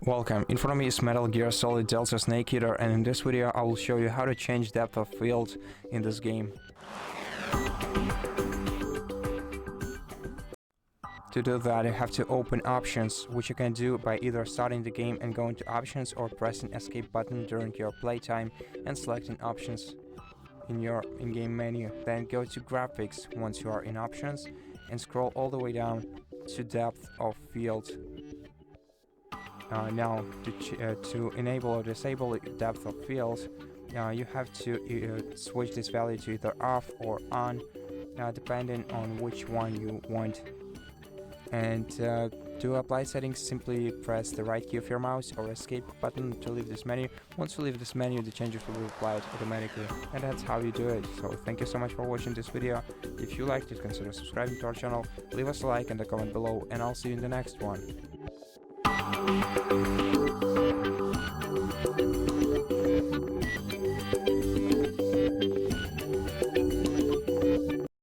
Welcome, in front of me is Metal Gear Solid Delta Snake Eater, and in this video I will show you how to change depth of field in this game. To do that, you have to open options, which you can do by either starting the game and going to options or pressing escape button during your playtime and selecting options in your in-game menu. Then go to graphics once you are in options and scroll all the way down to depth of field. Now, to enable or disable depth of field, you have to switch this value to either off or on, depending on which one you want. And to apply settings, simply press the right key of your mouse or escape button to leave this menu. Once you leave this menu, the changes will be applied automatically, and that's how you do it. So thank you so much for watching this video. If you liked it, consider subscribing to our channel, leave us a like and a comment below, and I'll see you in the next one.